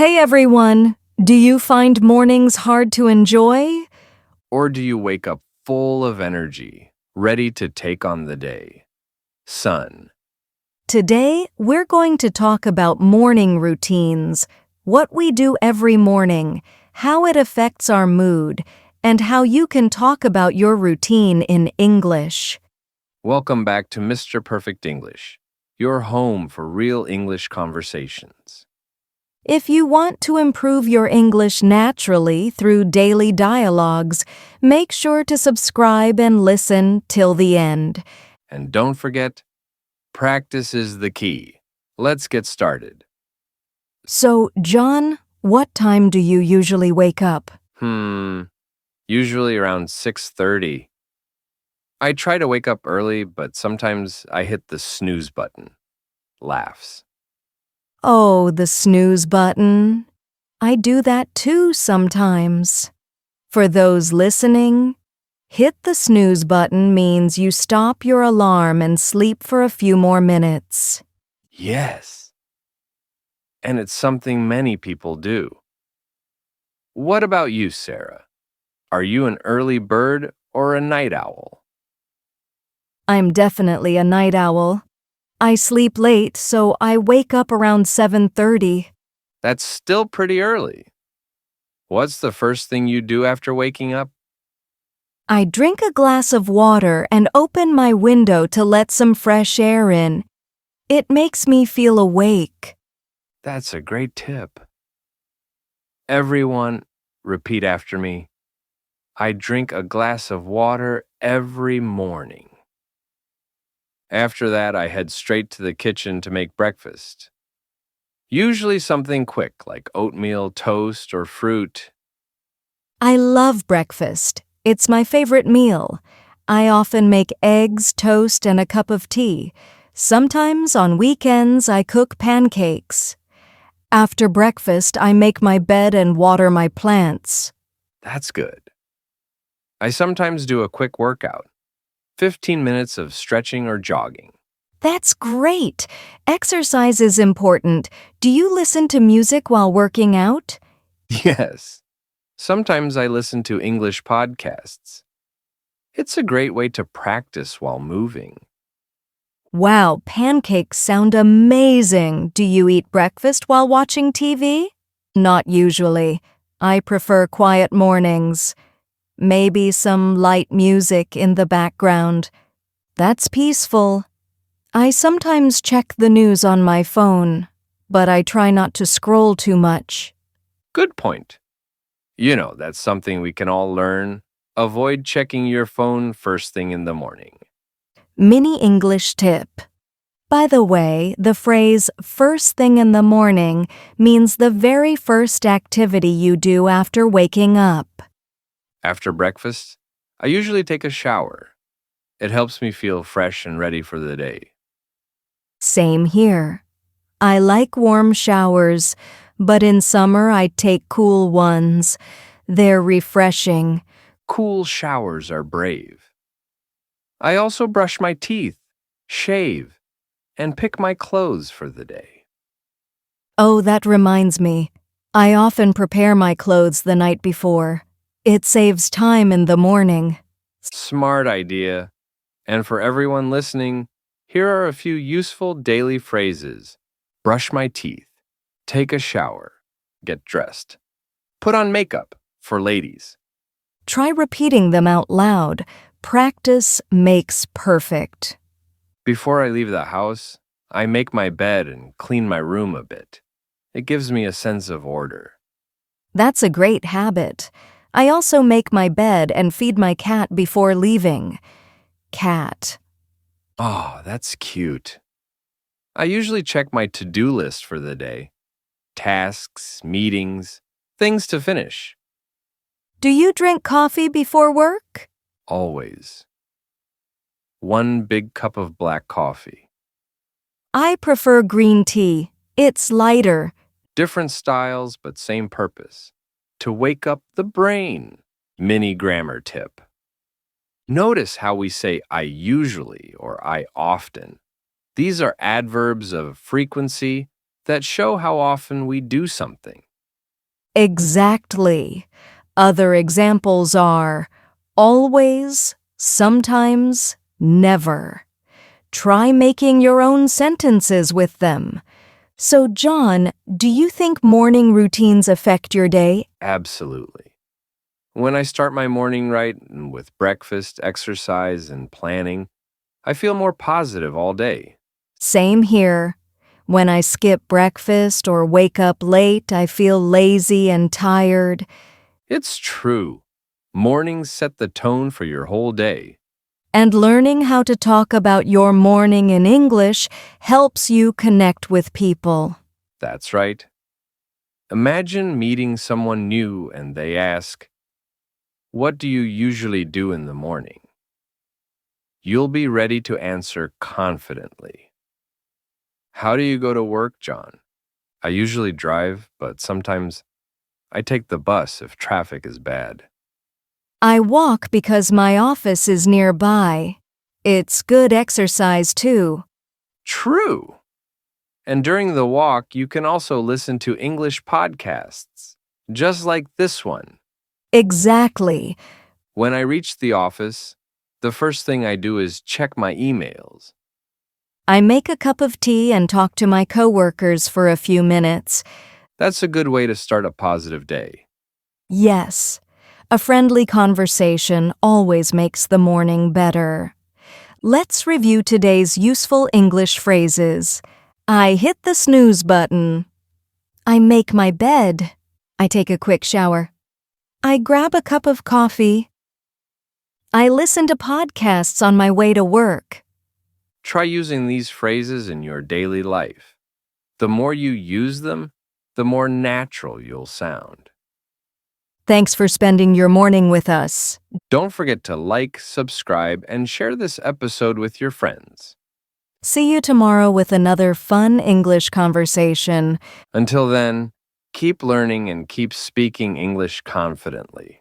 Hey everyone! Do you find mornings hard to enjoy? Or do you wake up full of energy, ready to take on the day? Sun. Today, we're going to talk about morning routines, what we do every morning, how it affects our mood, and how you can talk about your routine in English. Welcome back to Mr.Perfect English, your home for real English conversations. If you want to improve your English naturally through daily dialogues, make sure to subscribe and listen till the end. And don't forget, practice is the key. Let's get started. So, John, what time do you usually wake up? Usually around 6:30. I try to wake up early, but sometimes I hit the snooze button. Laughs. Oh, the snooze button. I do that too sometimes. For those listening, hit the snooze button means you stop your alarm and sleep for a few more minutes. Yes. And it's something many people do. What about you, Sarah? Are you an early bird or a night owl? I'm definitely a night owl. I sleep late, so I wake up around 7:30. That's still pretty early. What's the first thing you do after waking up? I drink a glass of water and open my window to let some fresh air in. It makes me feel awake. That's a great tip. Everyone, repeat after me. I drink a glass of water every morning. After that, I head straight to the kitchen to make breakfast. Usually something quick like oatmeal, toast, or fruit. I love breakfast. It's my favorite meal. I often make eggs, toast, and a cup of tea. Sometimes on weekends I cook pancakes. After breakfast, I make my bed and water my plants. That's good. I sometimes do a quick workout, 15 minutes of stretching or jogging. That's great! Exercise is important. Do you listen to music while working out? Yes. Sometimes I listen to English podcasts. It's a great way to practice while moving. Wow, pancakes sound amazing. Do you eat breakfast while watching TV? Not usually. I prefer quiet mornings. Maybe some light music in the background. That's peaceful. I sometimes check the news on my phone, but I try not to scroll too much. Good point. You know, that's something we can all learn. Avoid checking your phone first thing in the morning. Mini English tip. By the way, the phrase first thing in the morning means the very first activity you do after waking up. After breakfast, I usually take a shower. It helps me feel fresh and ready for the day. Same here. I like warm showers, but in summer I take cool ones. They're refreshing. Cool showers are brave. I also brush my teeth, shave, and pick my clothes for the day. Oh, that reminds me. I often prepare my clothes the night before. It saves time in the morning. Smart idea. And for everyone listening, here are a few useful daily phrases. Brush my teeth, take a shower, get dressed, put on makeup for ladies. Try repeating them out loud. Practice makes perfect. Before I leave the house, I make my bed and clean my room a bit. It gives me a sense of order. That's a great habit. I also make my bed and feed my cat before leaving. Cat. Oh, that's cute. I usually check my to-do list for the day. Tasks, meetings, things to finish. Do you drink coffee before work? Always. 1 big cup of black coffee. I prefer green tea. It's lighter. Different styles, but same purpose. To wake up the brain. Mini grammar tip. Notice how we say I usually or I often. These are adverbs of frequency that show how often we do something. Exactly. Other examples are always, sometimes, never. Try making your own sentences with them. So, John, do you think morning routines affect your day? Absolutely. When I start my morning right and with breakfast, exercise, and planning, I feel more positive all day. Same here. When I skip breakfast or wake up late, I feel lazy and tired. It's true. Mornings set the tone for your whole day. And learning how to talk about your morning in English helps you connect with people. That's right. Imagine meeting someone new and they ask, "What do you usually do in the morning?" You'll be ready to answer confidently. "How do you go to work, John?" "I usually drive, but sometimes I take the bus if traffic is bad." I walk because my office is nearby. It's good exercise, too. True. And during the walk, you can also listen to English podcasts, just like this one. Exactly. When I reach the office, the first thing I do is check my emails. I make a cup of tea and talk to my coworkers for a few minutes. That's a good way to start a positive day. Yes, a friendly conversation always makes the morning better. Let's review today's useful English phrases. I hit the snooze button. I make my bed. I take a quick shower. I grab a cup of coffee. I listen to podcasts on my way to work. Try using these phrases in your daily life. The more you use them, the more natural you'll sound. Thanks for spending your morning with us. Don't forget to like, subscribe, and share this episode with your friends. See you tomorrow with another fun English conversation. Until then, keep learning and keep speaking English confidently.